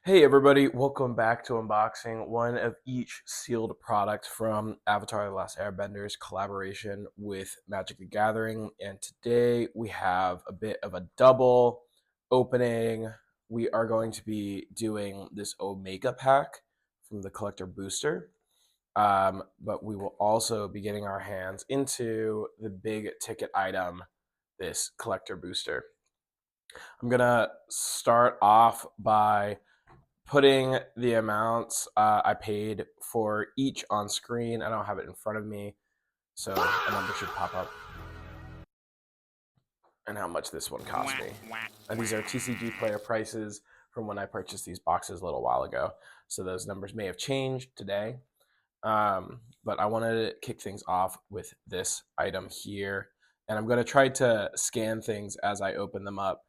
Hey everybody, welcome back to unboxing one of each sealed product from Avatar the Last Airbender's collaboration with Magic the Gathering. And today we have a bit of a double opening. We are going to be doing this Omega pack from the collector booster. But we will also be getting our hands into the big ticket item, this collector booster. I'm gonna start off by putting the amounts I paid for each on screen. I don't have it in front of me, so a number should pop up. And how much this one cost me. And these are TCG player prices from when I purchased these boxes a little while ago. So those numbers may have changed today. But I wanted to kick things off with this item here. And I'm going to try to scan things as I open them up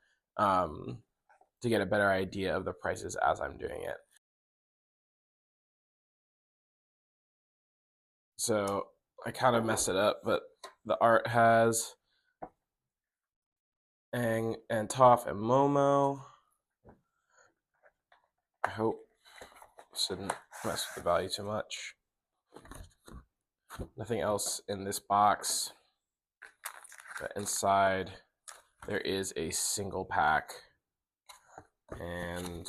to get a better idea of the prices as I'm doing it. So I kind of messed it up, but the art has Aang and Toph and Momo. I hope this didn't mess with the value too much. Nothing else in this box. But inside there is a single pack. And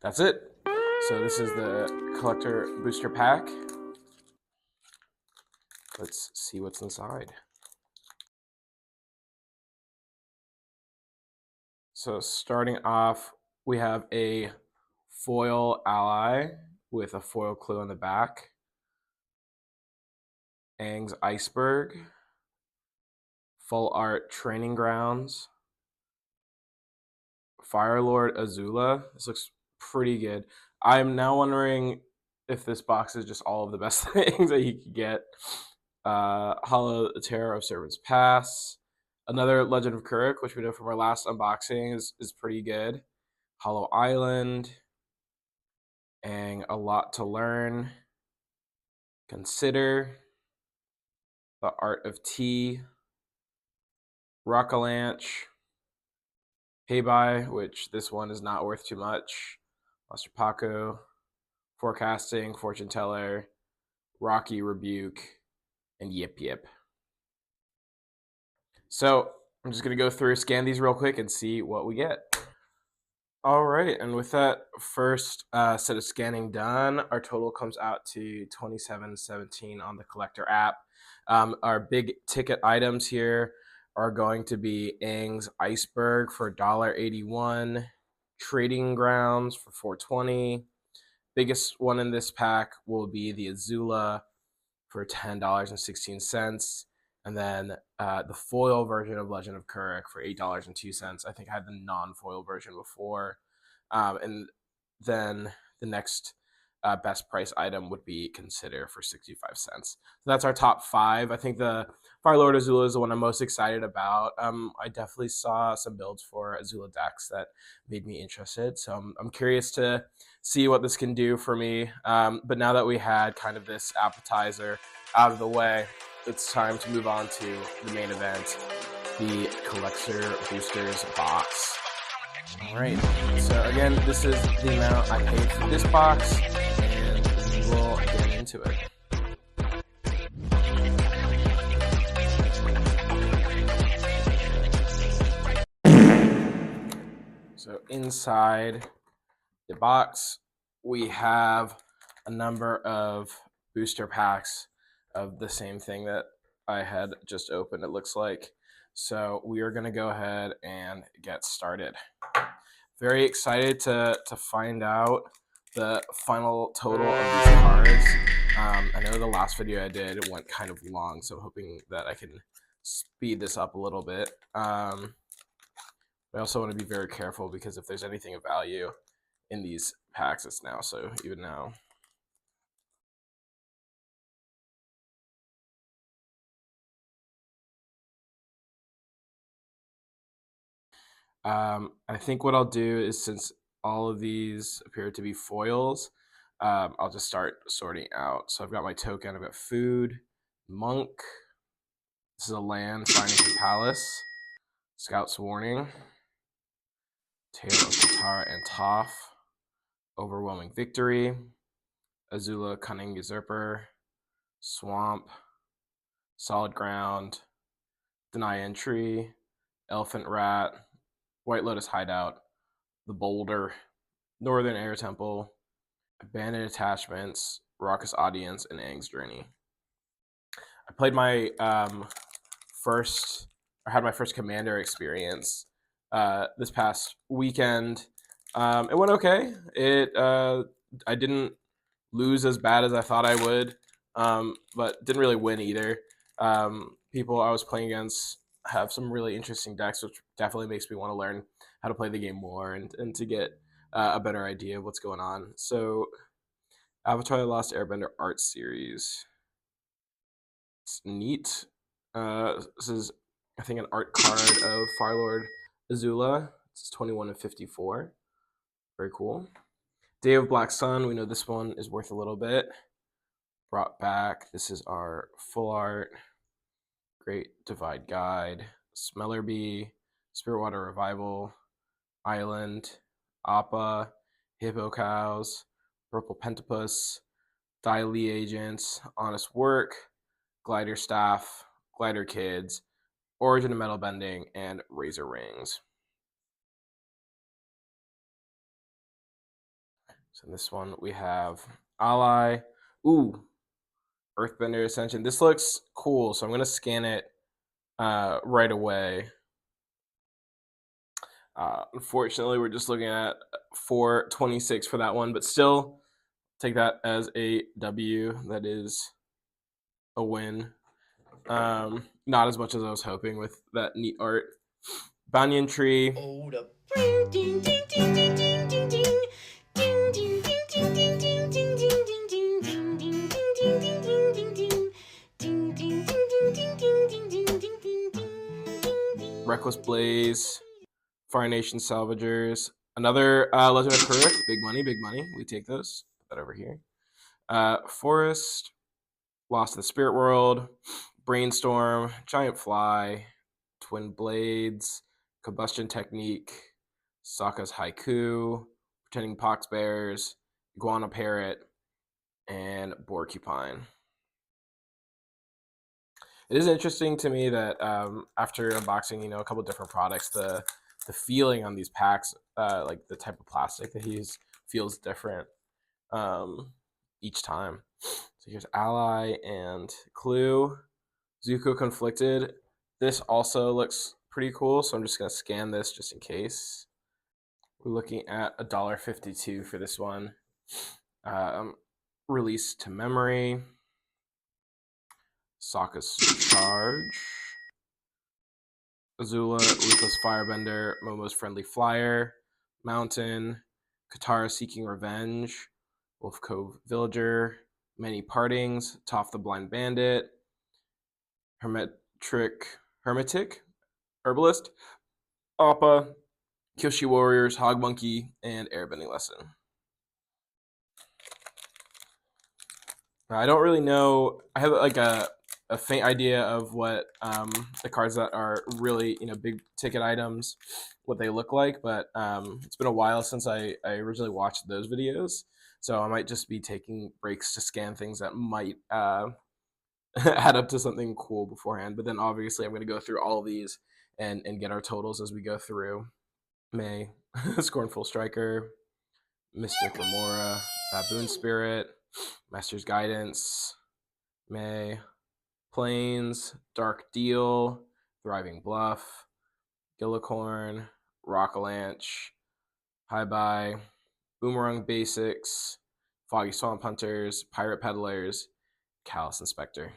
that's it. So this is the collector booster pack. Let's see what's inside. So starting off, we have a foil ally with a foil clue on the back. Aang's Iceberg. Full art Training Grounds. Firelord Azula. This looks pretty good. I'm now wondering if this box is just all of the best things that you could get. Hollow Terror of Servants Pass. Another Legend of Kuruk, which we know from our last unboxing is pretty good. Hollow Island. And A Lot to Learn. Consider. The Art of Tea. Rockalanch. Payby, which this one is not worth too much. Master Paco. Forecasting, Fortune Teller. Rocky Rebuke. And Yip Yip. So I'm just going to go through, scan these real quick, and see what we get. All right, and with that first set of scanning done, our total comes out to $27.17 on the collector app. Our big ticket items here are going to be Aang's Iceberg for $1.81, Trading Grounds for $4.20. Biggest one in this pack will be the Azula for $10.16. And then the foil version of Legend of Kuruk for $8.02. I think I had the non-foil version before. And then the next best price item would be Consider for 65 cents. So that's our top five. I think the Firelord Azula is the one I'm most excited about. I definitely saw some builds for Azula decks that made me interested. So I'm curious to see what this can do for me. But now that we had kind of this appetizer out of the way, it's time to move on to the main event, the collector boosters box. All right, so again, this is the amount I paid for this box, and we will get into it. So inside the box, we have a number of booster packs of the same thing that I had just opened, it looks like. So we are going to go ahead and get started. Very excited to find out the final total of these cards. I know the last video I did went kind of long, so I'm hoping that I can speed this up a little bit. I also want to be very careful because if there's anything of value in these packs, it's now. So even now. I think what I'll do is, since all of these appear to be foils, I'll just start sorting out. So I've got my token, I've got food, monk. This is a land, finding the palace. Scout's warning. Tale of Katara and Toph. Overwhelming Victory, Azula Cunning Usurper, Swamp, Solid Ground, Deny Entry, Elephant Rat, White Lotus Hideout, The Boulder, Northern Air Temple, Abandoned Attachments, Raucous Audience, and Aang's Journey. I played my had my first Commander experience this past weekend. It went okay. I didn't lose as bad as I thought I would, but didn't really win either. People I was playing against have some really interesting decks, which definitely makes me want to learn how to play the game more and to get a better idea of what's going on. So, Avatar the Last Airbender art series. It's neat. This is, I think, an art card of Firelord Azula. It's 21 and 54. Very cool. Day of Black Sun. We know this one is worth a little bit. Brought back. This is our full art. Great Divide Guide. Smeller Bee. Spirit Water Revival. Island. Appa. Hippo Cows. Purple Pentapus. Dai Agents. Honest Work. Glider Staff. Glider Kids. Origin of Metal Bending, and Razor Rings. So in this one we have Ally. Ooh, Earthbender Ascension. This looks cool, so I'm going to scan it right away. Unfortunately, we're just looking at 426 for that one, but still take that as a W. That is a win. Not as much as I was hoping with that neat art. Banyan Tree. Hold up. Reckless Blaze. Fire Nation Salvagers. Another Legend of Korra. Big money, big money. We take those. Put that over here. Forest. Lost in the Spirit World. Brainstorm. Giant Fly. Twin Blades. Combustion Technique. Sokka's Haiku. Pretending Pox Bears. Iguana Parrot. And Porcupine. It is interesting to me that after unboxing, a couple different products, the feeling on these packs, like the type of plastic that he uses, feels different each time. So here's Ally and Clue. Zuko Conflicted. This also looks pretty cool, so I'm just going to scan this just in case. We're looking at $1.52 for this one. Release to memory. Sokka's Charge. Azula, Ruthless Firebender, Momo's Friendly Flyer, Mountain, Katara Seeking Revenge, Wolf Cove Villager, Many Partings, Toph the Blind Bandit, Hermetic Herbalist, Appa, Kyoshi Warriors, Hog Monkey, and Airbending Lesson. I don't really know. I have like a faint idea of what the cards that are really big ticket items, what they look like, but it's been a while since I originally watched those videos, so I might just be taking breaks to scan things that might add up to something cool beforehand. But then obviously I'm going to go through all of these and get our totals as we go through. May Scornful Striker, Mystic Remora, Baboon Spirit, Master's Guidance, May, Plains, Dark Deal, Thriving Bluff, Gillicorn, Rockalanche, High Bye, Boomerang Basics, Foggy Swamp Hunters, Pirate Peddlers, Callous Inspector.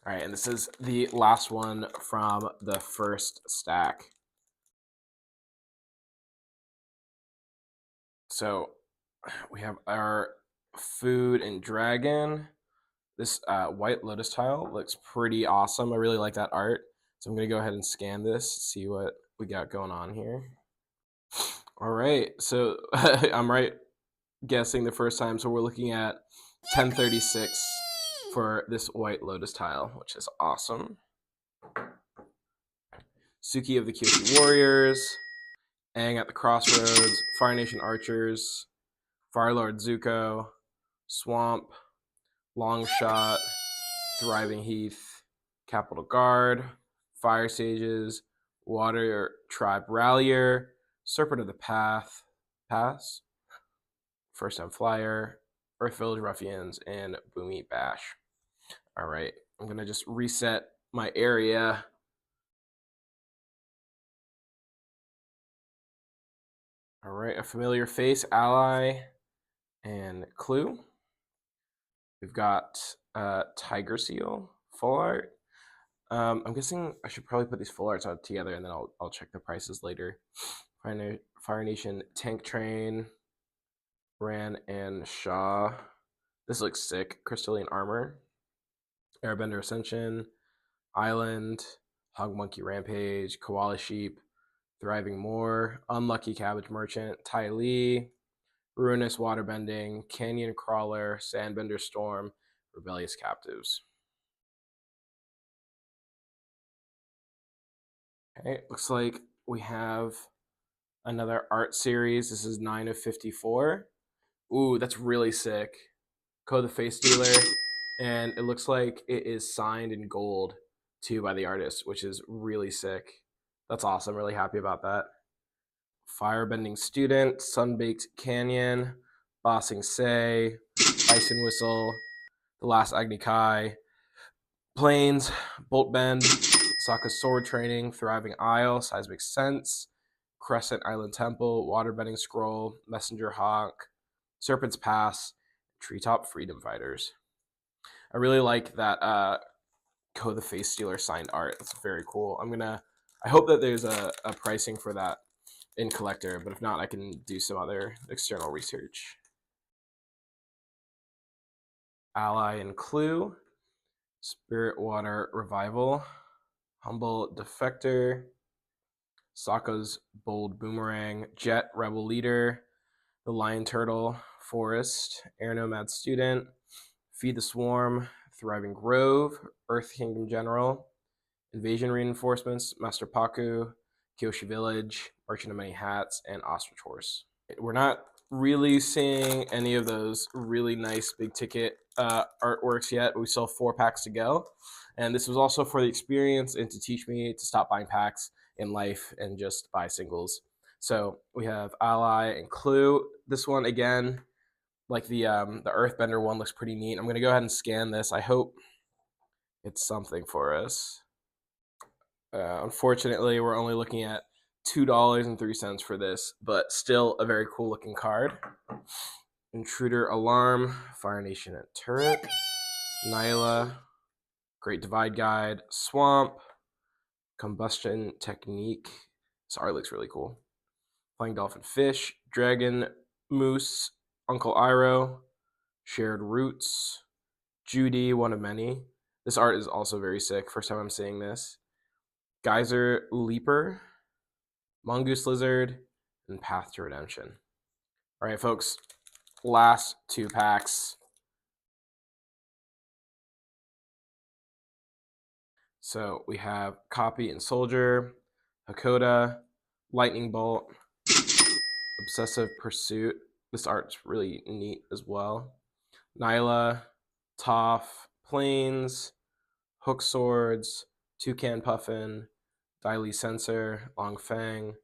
All right, and this is the last one from the first stack. So we have our Food and Dragon. This White Lotus tile looks pretty awesome. I really like that art. So I'm going to go ahead and scan this, see what we got going on here. All right, so I'm right guessing the first time. So we're looking at 1036 for this White Lotus tile, which is awesome. Suki of the Kyoshi Warriors, Aang at the Crossroads, Fire Nation Archers, Firelord Zuko, Swamp, Longshot, Thriving Heath, Capital Guard, Fire Sages, Water Tribe Rallier, Serpent of the Pass, First Time Flyer, Earth Village Ruffians, and Boomy Bash. All right, I'm gonna just reset my area. All right, a familiar face, Ally, and Clue. We've got Tiger Seal, full art. I'm guessing I should probably put these full arts out together, and then I'll check the prices later. Fire Nation Tank Train, Ran and Shaw. This looks sick. Crystalline Armor, Airbender Ascension, Island, Hog Monkey Rampage, Koala Sheep, Thriving Moor, Unlucky Cabbage Merchant, Ty Lee, Ruinous Waterbending, Canyon Crawler, Sandbender Storm, Rebellious Captives. Okay, looks like we have another art series. This is 9 of 54. Ooh, that's really sick. Code the Face Dealer. And it looks like it is signed in gold too by the artist, which is really sick. That's awesome. Really happy about that. Firebending Student, Sunbaked Canyon, Bossing Say, Bison Whistle, The Last Agni Kai, Plains, Bolt Bend, Sokka's Sword Training, Thriving Isle, Seismic Sense, Crescent Island Temple, Waterbending Scroll, Messenger Hawk, Serpent's Pass, Treetop Freedom Fighters. I really like that Code the Face Stealer signed art. It's very cool. I hope that there's a pricing for that in collector, but if not, I can do some other external research. Ally and Clue, Spirit Water Revival, Humble Defector, Sokka's Bold Boomerang, Jet Rebel Leader, The Lion Turtle, Forest, Air Nomad Student, Feed the Swarm, Thriving Grove, Earth Kingdom General, Invasion Reinforcements, Master Paku, Kyoshi Village, Merchant of Many Hats, and Ostrich Horse. We're not really seeing any of those really nice big ticket artworks yet, but we still have 4 packs to go. And this was also for the experience and to teach me to stop buying packs in life and just buy singles. So we have Ally and Clue. This one, again, like the Earthbender one, looks pretty neat. I'm going to go ahead and scan this. I hope it's something for us. Unfortunately, we're only looking at $2.03 for this, but still a very cool looking card. Intruder Alarm, Fire Nation at Turret, Nyla, Great Divide Guide, Swamp, Combustion Technique. This art looks really cool. Flying Dolphin Fish, Dragon Moose, Uncle Iroh, Shared Roots, Judy, One of Many. This art is also very sick. First time I'm seeing this. Geyser Leaper, Mongoose Lizard, and Path to Redemption. All right, folks, last 2 packs. So we have Copy and Soldier, Hakoda, Lightning Bolt, Obsessive Pursuit. This art's really neat as well. Nyla, Toph, Plains, Hook Swords, Toucan Puffin, Daily Sensor, Long Fang,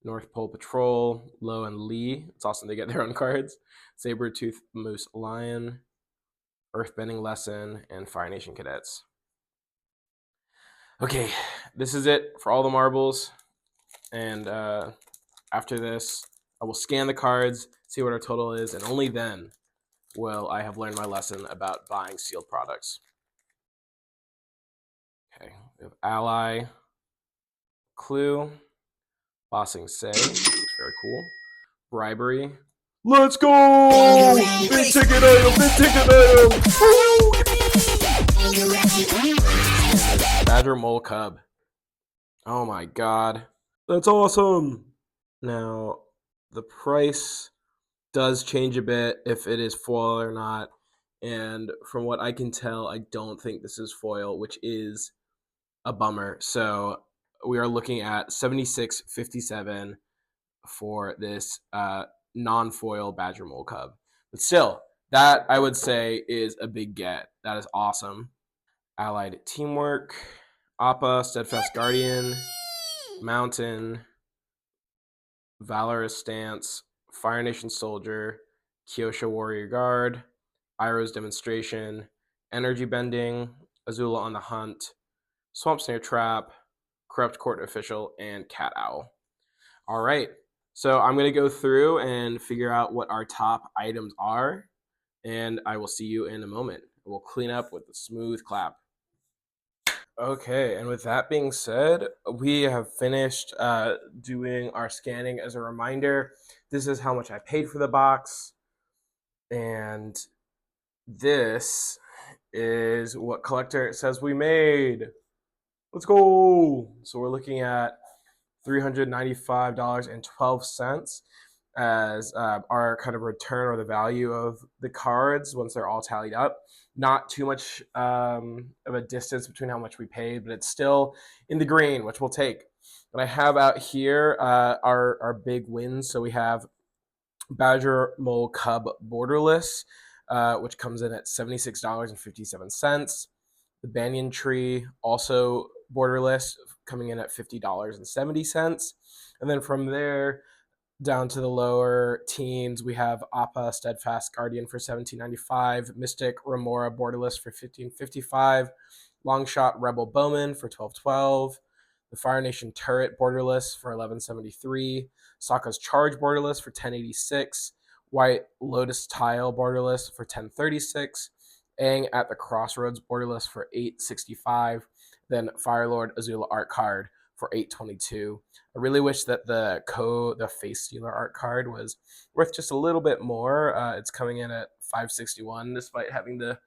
North Pole Patrol, Lo and Lee. It's awesome they get their own cards. Saber-Tooth Moose Lion, Earthbending Lesson, and Fire Nation Cadets. Okay, this is it for all the marbles. And after this, I will scan the cards, see what our total is, and only then will I have learned my lesson about buying sealed products. Okay, we have Ally, Clue, Bossing Say, looks very cool. Bribery. Let's go! Big ticket item, big ticket item! Badger Mole Cub. Oh my god. That's awesome! Now, the price does change a bit if it is foil or not. And from what I can tell, I don't think this is foil, which is a bummer. So we are looking at $76.57 for this non-foil Badger Mole Cub. But still, that I would say is a big get. That is awesome. Allied Teamwork, Appa, Steadfast Guardian, Mountain, Valorous Stance, Fire Nation Soldier, Kyosha Warrior Guard, Iroh's Demonstration, Energy Bending, Azula on the Hunt, Swamp Snare Trap, Corrupt Court Official, and Cat Owl. All right, so I'm going to go through and figure out what our top items are, and I will see you in a moment. We'll clean up with a smooth clap. Okay, and with that being said, we have finished doing our scanning. As a reminder, this is how much I paid for the box, and this is what collector says we made. Let's go! So we're looking at $395.12 as our kind of return or the value of the cards once they're all tallied up. Not too much of a distance between how much we paid, but it's still in the green, which we'll take. And I have out here our big wins. So we have Badger Mole Cub Borderless, which comes in at $76.57. The Banyan Tree, also borderless, coming in at $50.70. And then from there down to the lower teens, we have Appa Steadfast Guardian for $17.95, Mystic Remora Borderless for $15.55, Longshot Rebel Bowman for $12.12, the Fire Nation Turret Borderless for $11.73, Sokka's Charge Borderless for $10.86, White Lotus Tile Borderless for $10.36, Aang at the Crossroads Borderless for $8.65, then Firelord Azula Art Card for $8.22. I really wish that the Face Stealer art card was worth just a little bit more. It's coming in at $5.61 despite having the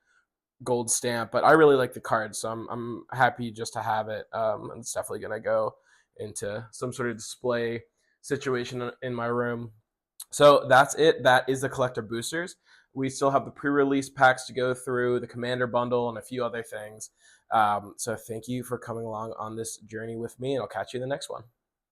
gold stamp, but I really like the card, so I'm happy just to have it. And it's definitely gonna go into some sort of display situation in my room. So that's it. That is the collector boosters. We still have the pre-release packs to go through, the Commander bundle, and a few other things. So thank you for coming along on this journey with me, and I'll catch you in the next one.